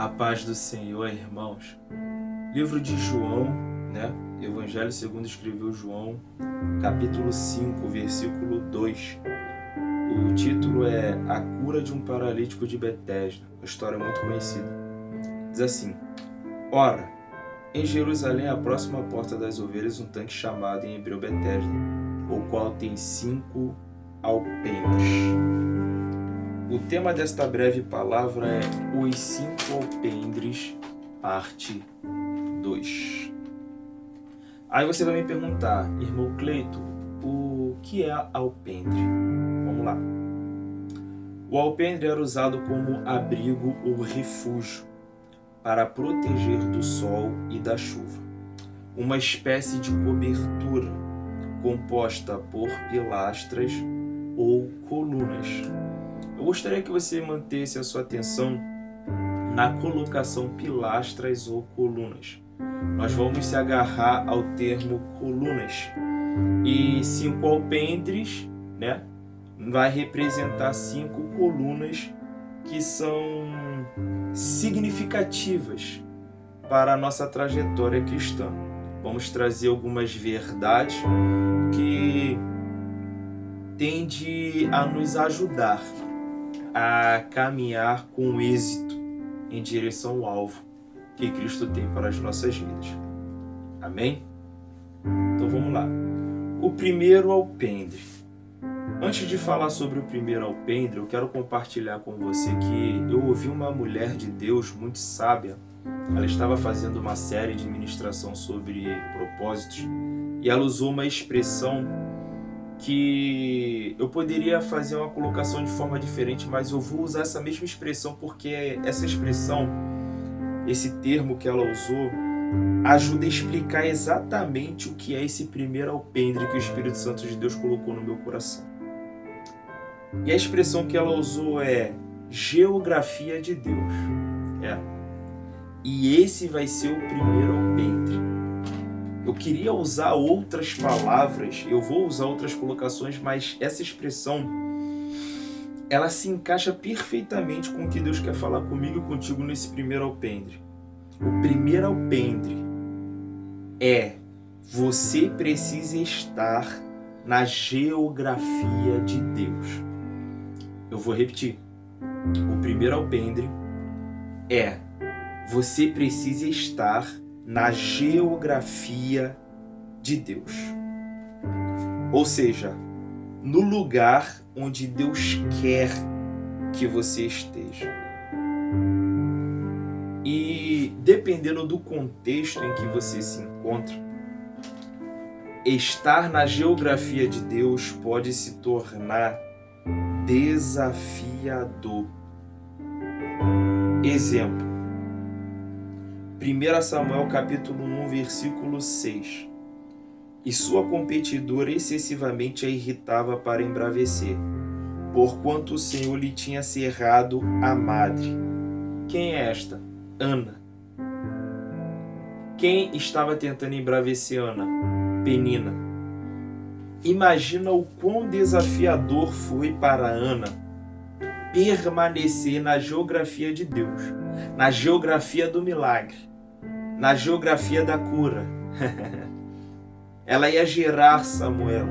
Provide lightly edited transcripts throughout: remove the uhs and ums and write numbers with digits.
A paz do Senhor, irmãos. Livro de João, Evangelho segundo escreveu João, capítulo 5, versículo 2. O título é A Cura de um Paralítico de Betesda. Uma história muito conhecida. Diz assim: Ora, em Jerusalém, à próxima porta das ovelhas, um tanque chamado em hebreu Betesda, o qual tem 5 alpendres. O tema desta breve palavra é Os 5 alpendres, parte 2. Aí você vai me perguntar, irmão Cleito, o que é alpendre? Vamos lá. O alpendre era usado como abrigo ou refúgio para proteger do sol e da chuva. Uma espécie de cobertura composta por pilastras ou colunas. Eu gostaria que você mantesse a sua atenção na colocação pilastras ou colunas. Nós vamos se agarrar ao termo colunas. E 5 alpendres, vai representar 5 colunas que são significativas para a nossa trajetória cristã. Vamos trazer algumas verdades que tendem a nos ajudar a caminhar com êxito em direção ao alvo que Cristo tem para as nossas vidas. Amém? Então vamos lá. O primeiro alpendre. Antes de falar sobre o primeiro alpendre, eu quero compartilhar com você que eu ouvi uma mulher de Deus muito sábia. Ela estava fazendo uma série de ministração sobre propósitos e ela usou uma expressão que eu poderia fazer uma colocação de forma diferente, mas eu vou usar essa mesma expressão porque essa expressão, esse termo que ela usou, ajuda a explicar exatamente o que é esse primeiro alpendre que o Espírito Santo de Deus colocou no meu coração. E a expressão que ela usou é geografia de Deus. E esse vai ser o primeiro alpendre. Eu queria usar outras palavras, eu vou usar outras colocações, mas essa expressão, ela se encaixa perfeitamente com o que Deus quer falar comigo e contigo nesse primeiro alpendre. O primeiro alpendre é: você precisa estar na geografia de Deus. Eu vou repetir. O primeiro alpendre é: você precisa estar na geografia de Deus. Ou seja, no lugar onde Deus quer que você esteja. E dependendo do contexto em que você se encontra, estar na geografia de Deus pode se tornar desafiador. Exemplo: 1 Samuel capítulo 1, versículo 6. E sua competidora excessivamente a irritava para embravecer, porquanto o Senhor lhe tinha cerrado a madre. Quem é esta? Ana. Quem estava tentando embravecer Ana? Penina. Imagina o quão desafiador foi para Ana permanecer na geografia de Deus, na geografia do milagre, na geografia da cura. Ela ia gerar Samuel,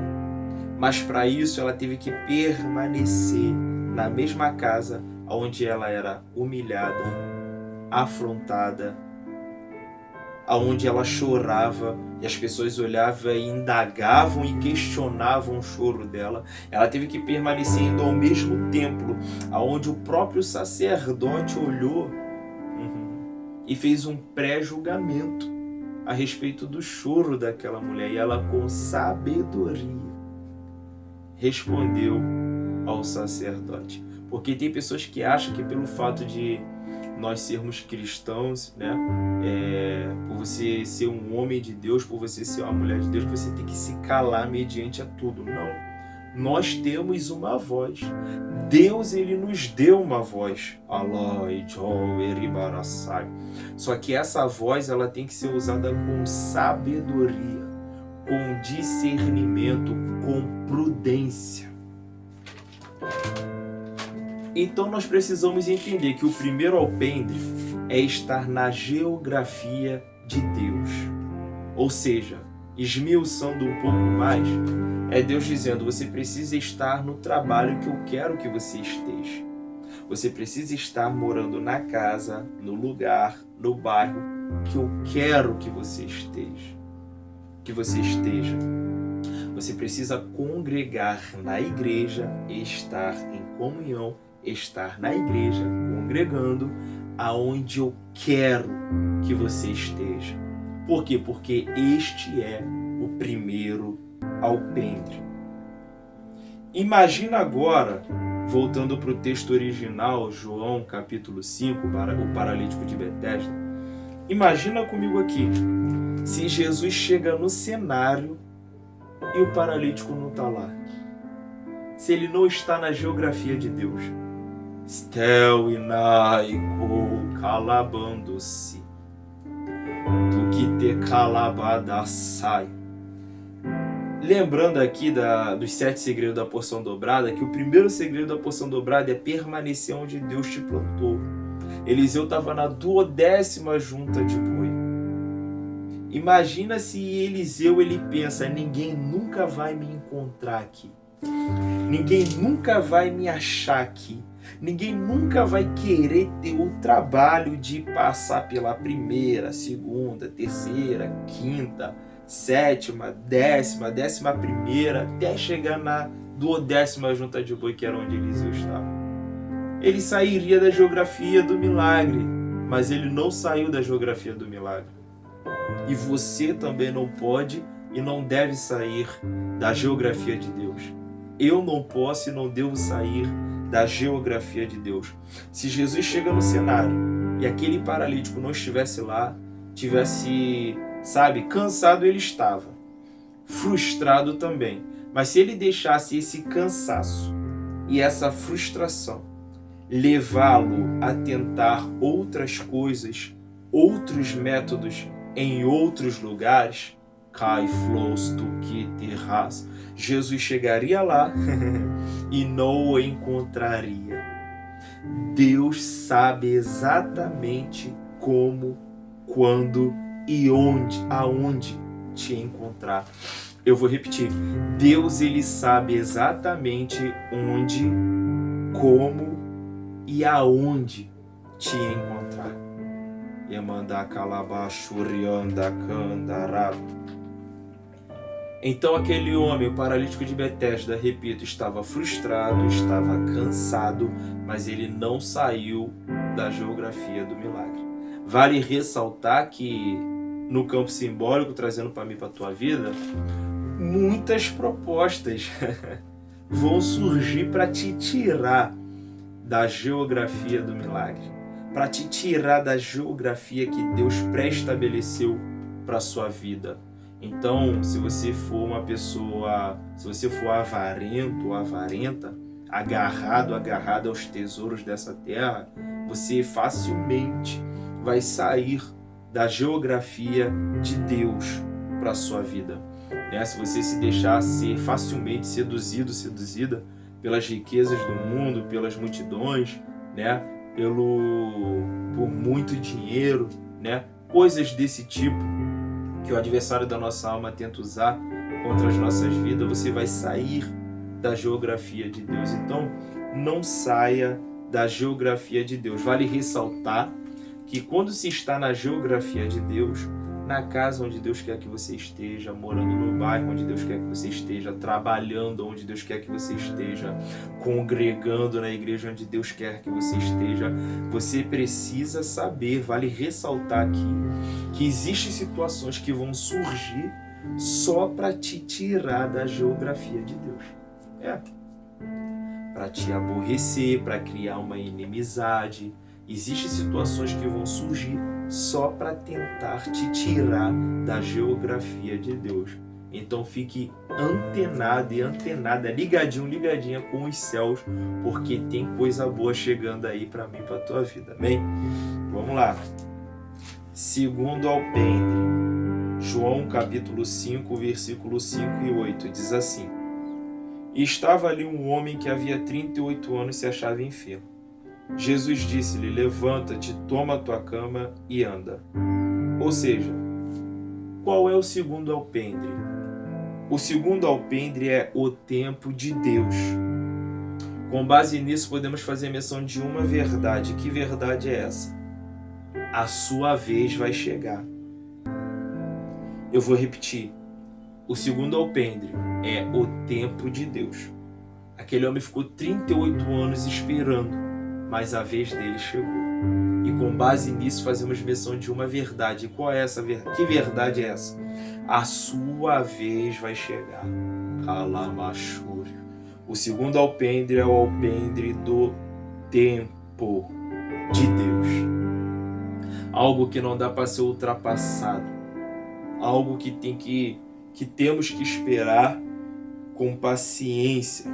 mas para isso ela teve que permanecer na mesma casa onde ela era humilhada, afrontada, onde ela chorava e as pessoas olhavam e indagavam e questionavam o choro dela. Ela teve que permanecer indo ao mesmo templo, onde o próprio sacerdote olhou e fez um pré-julgamento a respeito do choro daquela mulher. E ela, com sabedoria, respondeu ao sacerdote. Porque tem pessoas que acham que pelo fato de nós sermos cristãos, por você ser um homem de Deus, por você ser uma mulher de Deus, você tem que se calar mediante a tudo. Não. Nós temos uma voz. Deus, ele nos deu uma voz. Só que essa voz, ela tem que ser usada com sabedoria, com discernimento, com prudência. Então nós precisamos entender que o primeiro alpendre é estar na geografia de Deus. Ou seja, esmiuçando um pouco mais, é Deus dizendo: você precisa estar no trabalho que eu quero que você esteja. Você precisa estar morando na casa, no lugar, no bairro que eu quero que você esteja. Você precisa congregar na igreja, estar em comunhão, estar na igreja, congregando, aonde eu quero que você esteja. Por quê? Porque este é o primeiro alpendre. Imagina agora, voltando para o texto original, João capítulo 5, o paralítico de Betesda. Imagina comigo aqui, se Jesus chega no cenário e o paralítico não está lá. Se ele não está na geografia de Deus. Stel inaico calabando-se. Tu que te calabadasai. Lembrando aqui dos 7 segredos da porção dobrada, que o primeiro segredo da porção dobrada é permanecer onde Deus te plantou. Eliseu estava na 12ª junta de boi. Imagina se Eliseu ele pensa: ninguém nunca vai me encontrar aqui. Ninguém nunca vai me achar aqui. Ninguém nunca vai querer ter o trabalho de passar pela 1ª, 2ª, 3ª, 5ª, 7ª, 10ª, 11ª, até chegar na 12ª junta de boi, que era onde Eliseu estava. Ele sairia da geografia do milagre, mas ele não saiu da geografia do milagre. E você também não pode e não deve sair da geografia de Deus. Eu não posso e não devo sair da geografia de Deus. Se Jesus chega no cenário e aquele paralítico não estivesse lá, tivesse, cansado ele estava, frustrado também. Mas se ele deixasse esse cansaço e essa frustração levá-lo a tentar outras coisas, outros métodos em outros lugares, cai flows tu que terras, Jesus chegaria lá e não o encontraria. Deus sabe exatamente como, quando e aonde te encontrar. Eu vou repetir. Deus ele sabe exatamente onde, como e aonde te encontrar. Yamanda calabachurianda candará. Então aquele homem, o paralítico de Betesda, repito, estava frustrado, estava cansado, mas ele não saiu da geografia do milagre. Vale ressaltar que no campo simbólico, trazendo para mim, para a tua vida, muitas propostas vão surgir para te tirar da geografia do milagre, para te tirar da geografia que Deus pré-estabeleceu para a sua vida. Então, se você for uma pessoa, se você for avarento ou avarenta, agarrado aos tesouros dessa terra, você facilmente vai sair da geografia de Deus para a sua vida. Se você se deixar ser facilmente seduzida pelas riquezas do mundo, pelas multidões, por muito dinheiro, coisas desse tipo que o adversário da nossa alma tenta usar contra as nossas vidas, você vai sair da geografia de Deus. Então, não saia da geografia de Deus. Vale ressaltar que quando se está na geografia de Deus, na casa onde Deus quer que você esteja, morando no bairro onde Deus quer que você esteja, trabalhando onde Deus quer que você esteja, congregando na igreja onde Deus quer que você esteja, você precisa saber, vale ressaltar aqui, que existem situações que vão surgir só para te tirar da geografia de Deus. Para te aborrecer, para criar uma inimizade. Existem situações que vão surgir só para tentar te tirar da geografia de Deus. Então fique antenado e antenada, ligadinha com os céus, porque tem coisa boa chegando aí para mim, para a tua vida. Amém? Vamos lá. Segundo alpendre, João capítulo 5, versículo 5 e 8, diz assim: E estava ali um homem que havia 38 anos se achava enfermo. Jesus disse-lhe: levanta-te, toma a tua cama e anda. Ou seja, qual é o segundo alpendre? O segundo alpendre é o tempo de Deus. Com base nisso, podemos fazer menção de uma verdade. Que verdade é essa? A sua vez vai chegar. Eu vou repetir. O segundo alpendre é o tempo de Deus. Aquele homem ficou 38 anos esperando, mas a vez dele chegou. E com base nisso fazemos menção de uma verdade. E qual é essa verdade? Que verdade é essa? A sua vez vai chegar. Kalamashuri. O segundo alpendre é o alpendre do tempo de Deus. Algo que não dá para ser ultrapassado. Algo que temos que esperar com paciência,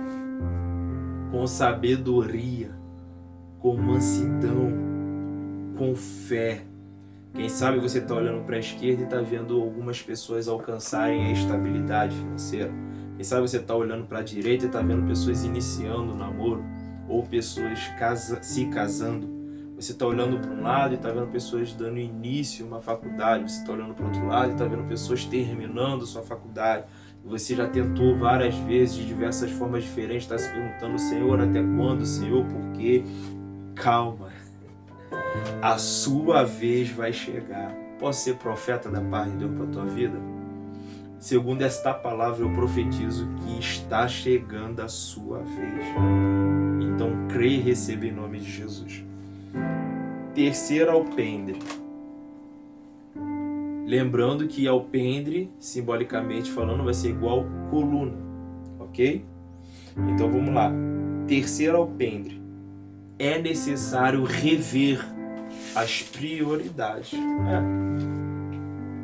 com sabedoria, com mansidão, com fé. Quem sabe você está olhando para a esquerda e está vendo algumas pessoas alcançarem a estabilidade financeira. Quem sabe você está olhando para a direita e está vendo pessoas iniciando o namoro ou pessoas se casando. Você está olhando para um lado e está vendo pessoas dando início a uma faculdade. Você está olhando para o outro lado e está vendo pessoas terminando sua faculdade. Você já tentou várias vezes, de diversas formas diferentes, está se perguntando: Senhor, até quando? Senhor, por quê? Calma. A sua vez vai chegar. Posso ser profeta da paz de Deus para a tua vida? Segundo esta palavra, eu profetizo que está chegando a sua vez. Então, creia e receba em nome de Jesus. Terceiro alpendre. Lembrando que alpendre, simbolicamente falando, vai ser igual coluna, ok? Então vamos lá. Terceiro alpendre. É necessário rever as prioridades.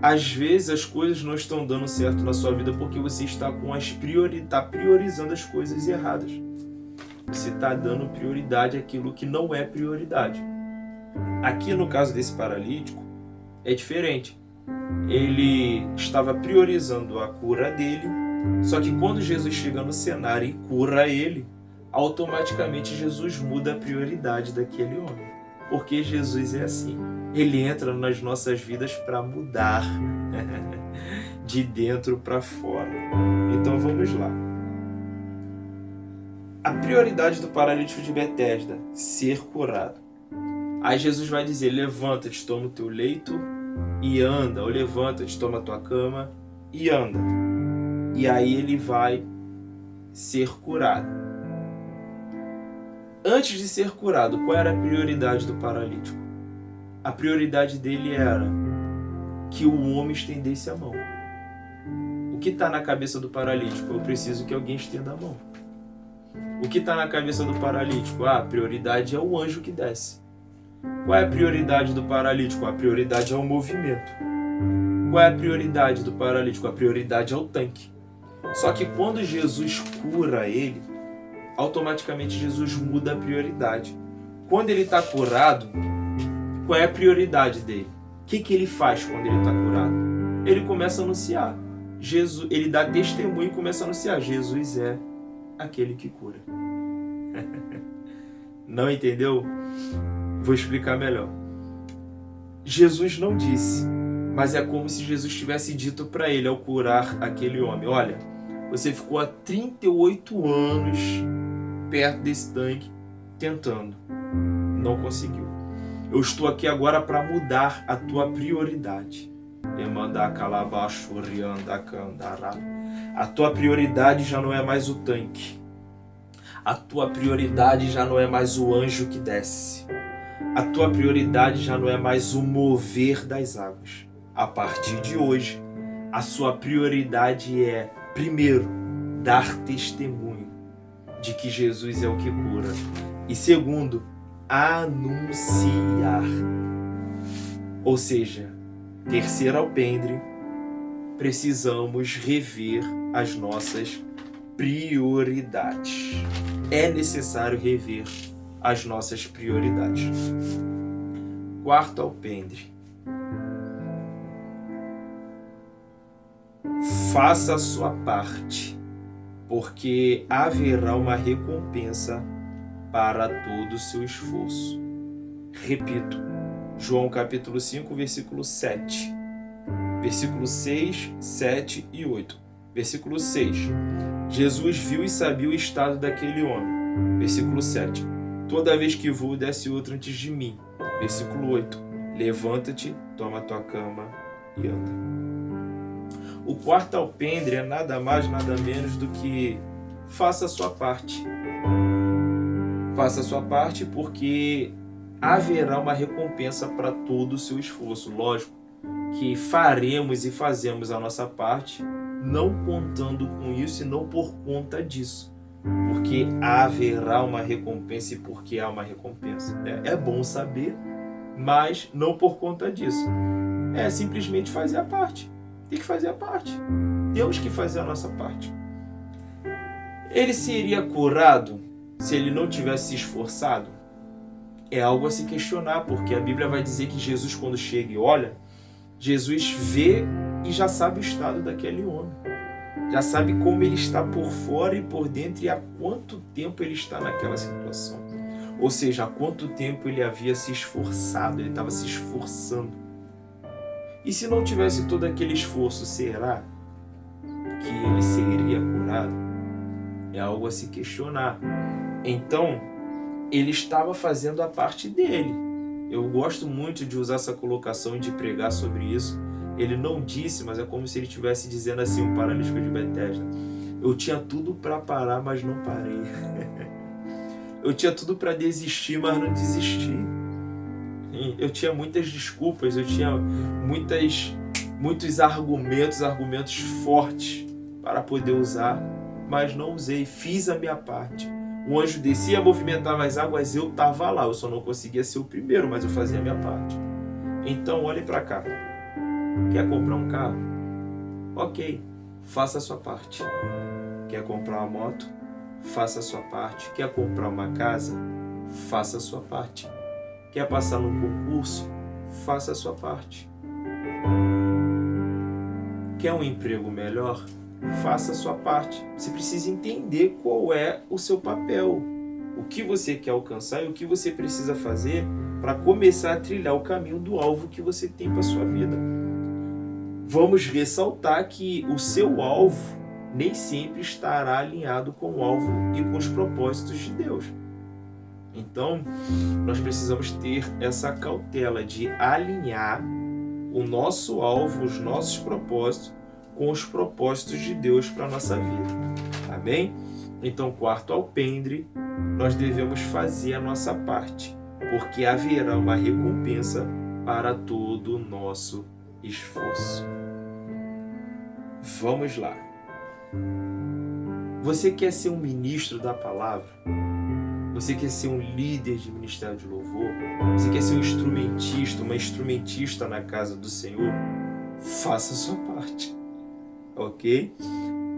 Às vezes as coisas não estão dando certo na sua vida porque você está priorizando as coisas erradas. Você está dando prioridade àquilo que não é prioridade. Aqui no caso desse paralítico é diferente. Ele estava priorizando a cura dele, só que quando Jesus chega no cenário e cura ele, automaticamente Jesus muda a prioridade daquele homem. Porque Jesus é assim. Ele entra nas nossas vidas para mudar de dentro para fora. Então vamos lá. A prioridade do paralítico de Betesda: ser curado. Aí Jesus vai dizer: levanta-te, toma o teu leito e anda. Ou levanta-te, toma a tua cama e anda. E aí ele vai ser curado. Antes de ser curado, qual era a prioridade do paralítico? A prioridade dele era que o homem estendesse a mão. O que está na cabeça do paralítico? Eu preciso que alguém estenda a mão. O que está na cabeça do paralítico? A prioridade é o anjo que desce. Qual é a prioridade do paralítico? A prioridade é o movimento. Qual é a prioridade do paralítico? A prioridade é o tanque. Só que quando Jesus cura ele, automaticamente Jesus muda a prioridade. Quando ele está curado, qual é a prioridade dele? O que ele faz quando ele está curado? Ele começa a anunciar. Ele dá testemunho e começa a anunciar: Jesus é aquele que cura. Não entendeu? Vou explicar melhor. Jesus não disse, mas é como se Jesus tivesse dito para ele ao curar aquele homem: olha, você ficou há 38 anos perto desse tanque tentando, não conseguiu. Eu estou aqui agora para mudar a tua prioridade. A tua prioridade já não é mais o tanque. A tua prioridade já não é mais o anjo que desce. A tua prioridade já não é mais o mover das águas. A partir de hoje, a sua prioridade é, primeiro, dar testemunho de que Jesus é o que cura. E segundo, anunciar. Ou seja, terceiro alpendre, precisamos rever as nossas prioridades. É necessário rever as nossas prioridades. Quarto alpendre. Faça a sua parte, porque haverá uma recompensa para todo o seu esforço. Repito, João capítulo 5, versículo 7. Versículo 6, 7 e 8. Versículo 6. Jesus viu e sabia o estado daquele homem. Versículo 7. Toda vez que vou, desce outro antes de mim. Versículo 8. Levanta-te, toma a tua cama e anda. O quarto alpendre é nada mais, nada menos do que faça a sua parte. Faça a sua parte porque haverá uma recompensa para todo o seu esforço. Lógico que faremos e fazemos a nossa parte, não contando com isso e não por conta disso. Porque haverá uma recompensa e porque há uma recompensa. É bom saber, mas não por conta disso. É simplesmente fazer a parte. Tem que fazer a parte. Temos que fazer a nossa parte. Ele seria curado se ele não tivesse se esforçado? É algo a se questionar, porque a Bíblia vai dizer que Jesus, quando chega e olha, Jesus vê e já sabe o estado daquele homem. Já sabe como ele está por fora e por dentro e há quanto tempo ele está naquela situação. Ou seja, há quanto tempo ele havia se esforçado, ele estava se esforçando. E se não tivesse todo aquele esforço, será que ele seria curado? É algo a se questionar. Então, ele estava fazendo a parte dele. Eu gosto muito de usar essa colocação e de pregar sobre isso. Ele não disse, mas é como se ele estivesse dizendo assim, um paralítico de Betesda. Eu tinha tudo para parar, mas não parei. Eu tinha tudo para desistir, mas não desisti. Eu tinha muitas desculpas, eu tinha muitos argumentos fortes para poder usar, mas não usei, fiz a minha parte. O anjo descia, movimentava as águas, eu estava lá, eu só não conseguia ser o primeiro, mas eu fazia a minha parte. Então olhe para cá. Quer comprar um carro? Ok, faça a sua parte. Quer comprar uma moto? Faça a sua parte. Quer comprar uma casa? Faça a sua parte. Quer passar num concurso? Faça a sua parte. Quer um emprego melhor? Faça a sua parte. Você precisa entender qual é o seu papel, o que você quer alcançar e o que você precisa fazer para começar a trilhar o caminho do alvo que você tem para a sua vida. Vamos ressaltar que o seu alvo nem sempre estará alinhado com o alvo e com os propósitos de Deus. Então, nós precisamos ter essa cautela de alinhar o nosso alvo, os nossos propósitos, com os propósitos de Deus para a nossa vida. Amém? Então, quarto alpendre, nós devemos fazer a nossa parte, porque haverá uma recompensa para todo o nosso esforço. Vamos lá. Você quer ser um ministro da palavra? Você quer ser um líder de ministério de louvor? Você quer ser um instrumentista, uma instrumentista na casa do Senhor? Faça a sua parte. Ok?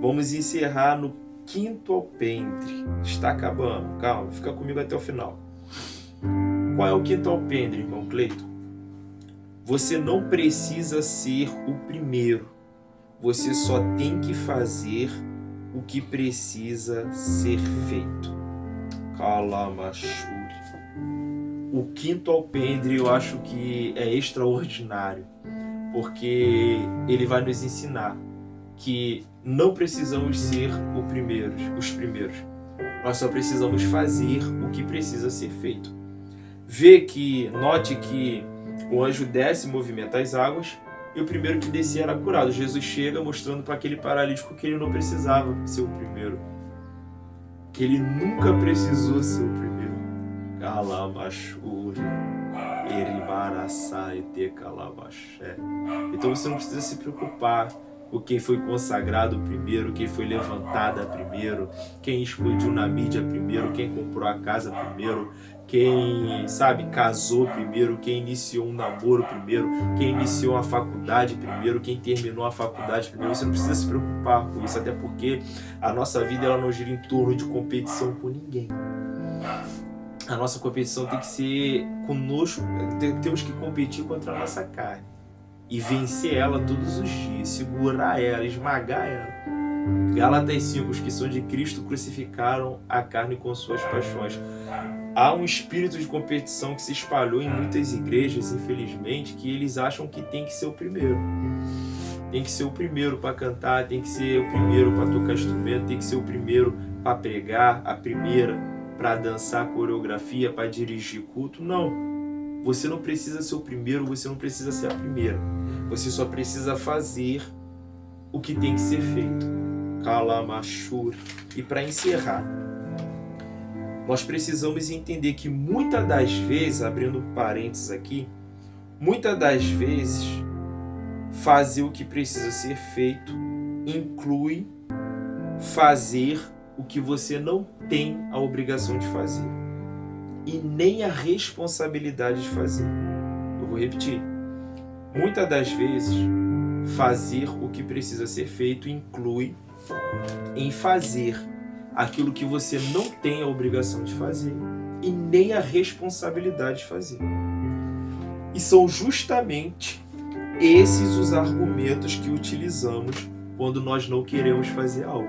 Vamos encerrar no quinto alpendre. Está acabando. Calma, fica comigo até o final. Qual é o quinto alpendre, irmão Cleiton? Você não precisa ser o primeiro. Você só tem que fazer o que precisa ser feito. Kalamashuri. O quinto alpendre eu acho que é extraordinário, porque ele vai nos ensinar que não precisamos ser os primeiros. Nós só precisamos fazer o que precisa ser feito. Note que o anjo desce e movimenta as águas, e o primeiro que descia era curado. Jesus chega mostrando para aquele paralítico que ele não precisava ser o primeiro, que ele nunca precisou ser o primeiro. Kalamashuri, Erimarasai te Kalamaché. Então você não precisa se preocupar com quem foi consagrado primeiro, quem foi levantada primeiro, quem explodiu na mídia primeiro, quem comprou a casa primeiro, quem, casou primeiro, quem iniciou um namoro primeiro, quem iniciou a faculdade primeiro, quem terminou a faculdade primeiro. Você não precisa se preocupar com isso, até porque a nossa vida ela não gira em torno de competição com ninguém. A nossa competição tem que ser conosco, temos que competir contra a nossa carne e vencer ela todos os dias, segurar ela, esmagar ela. Gálatas 5, os que são de Cristo crucificaram a carne com suas paixões. Há um espírito de competição que se espalhou em muitas igrejas, infelizmente, que eles acham que tem que ser o primeiro. Tem que ser o primeiro para cantar, tem que ser o primeiro para tocar instrumento, tem que ser o primeiro para pregar, a primeira para dançar coreografia, para dirigir culto. Não. Você não precisa ser o primeiro, você não precisa ser a primeira. Você só precisa fazer o que tem que ser feito. Kalamashur. E para encerrar, nós precisamos entender que muitas das vezes, abrindo parênteses aqui, muitas das vezes fazer o que precisa ser feito inclui fazer o que você não tem a obrigação de fazer e nem a responsabilidade de fazer. Eu vou repetir. Muitas das vezes, fazer o que precisa ser feito inclui em fazer aquilo que você não tem a obrigação de fazer e nem a responsabilidade de fazer. E são justamente esses os argumentos que utilizamos quando nós não queremos fazer algo.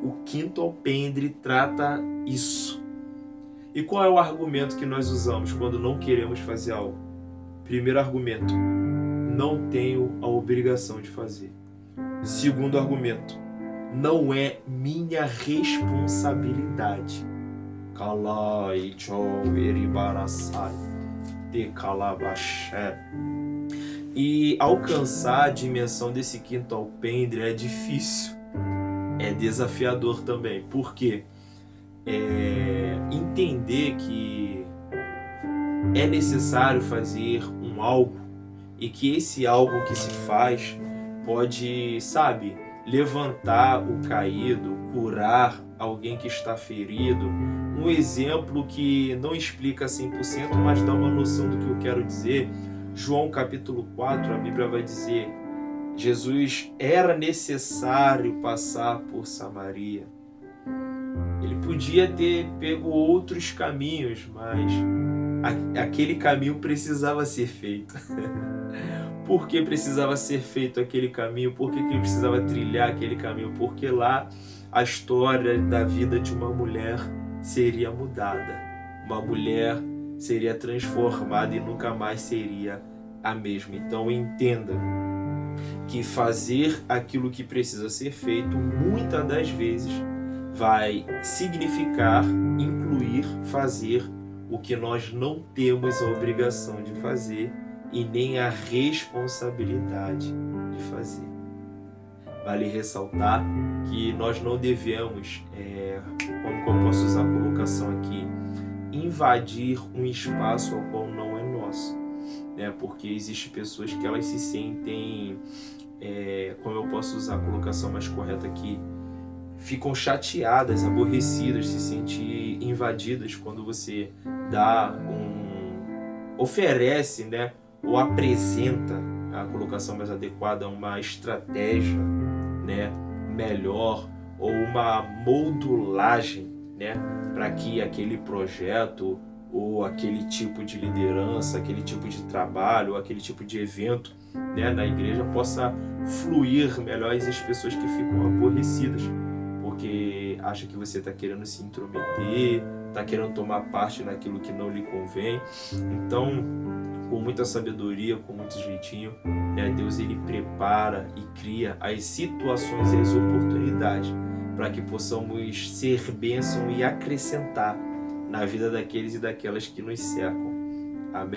O quinto alpendre trata isso. E qual é o argumento que nós usamos quando não queremos fazer algo? Primeiro argumento, não tenho a obrigação de fazer. Segundo argumento, não é minha responsabilidade. Kalai chou eribarasai te kalabaxé. E alcançar a dimensão desse quinto alpendre é difícil, é desafiador também. Por quê? Entender que é necessário fazer um algo e que esse algo que se faz pode, levantar o caído, curar alguém que está ferido. Um exemplo que não explica 100%, mas dá uma noção do que eu quero dizer. João capítulo 4, a Bíblia vai dizer: Jesus era necessário passar por Samaria. Ele podia ter pego outros caminhos, mas aquele caminho precisava ser feito. Por que precisava ser feito aquele caminho? Por que ele precisava trilhar aquele caminho? Porque lá a história da vida de uma mulher seria mudada. Uma mulher seria transformada e nunca mais seria a mesma. Então entenda que fazer aquilo que precisa ser feito, muitas das vezes, vai significar incluir fazer o que nós não temos a obrigação de fazer e nem a responsabilidade de fazer. Vale ressaltar que nós não devemos, como eu posso usar a colocação aqui, invadir um espaço ao qual não é nosso, né? Porque existem pessoas que elas se sentem, como eu posso usar a colocação mais correta aqui, ficam chateadas, aborrecidas, se sentem invadidas quando você oferece, né, ou apresenta, a colocação mais adequada, uma estratégia, né, melhor, ou uma moldulagem, né, para que aquele projeto ou aquele tipo de liderança, aquele tipo de trabalho, ou aquele tipo de evento, né, na igreja possa fluir melhor. Existem pessoas que ficam aborrecidas porque acham que você está querendo se intrometer, está querendo tomar parte naquilo que não lhe convém. Então, com muita sabedoria, com muito jeitinho, né, Deus ele prepara e cria as situações e as oportunidades para que possamos ser bênção e acrescentar na vida daqueles e daquelas que nos cercam.